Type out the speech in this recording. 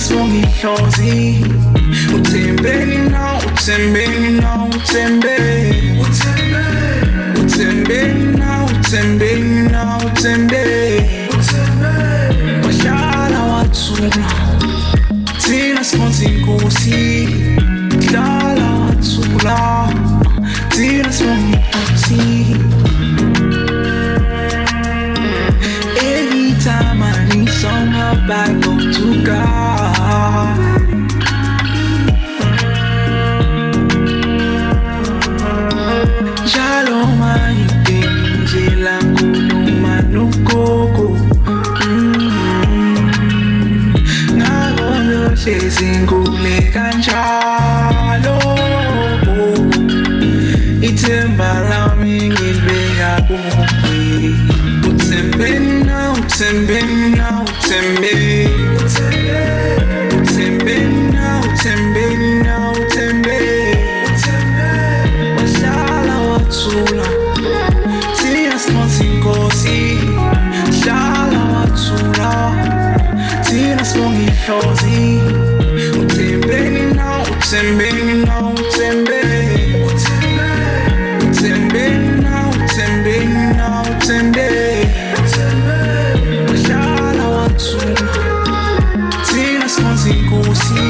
sibong idlozi uthembenina uthembenina uthembenina uthembenina wahlala wathula thina sikhonz inkosi idlala wathula thina sibong inkosi. Every time I need some help I go to God. Njalo mangi ngikhuluma noKhokho Ngakho ngyohlezi ngilibeka njalo Ithemba lami ngiliBeka kuwe uThembenina uThembenina uThembenina wahlala wathula thina sikhonz inkosi hlala wathula thina sibong idlozi uThembenina uThembenina wahlala wathula thina sikhonz inkosi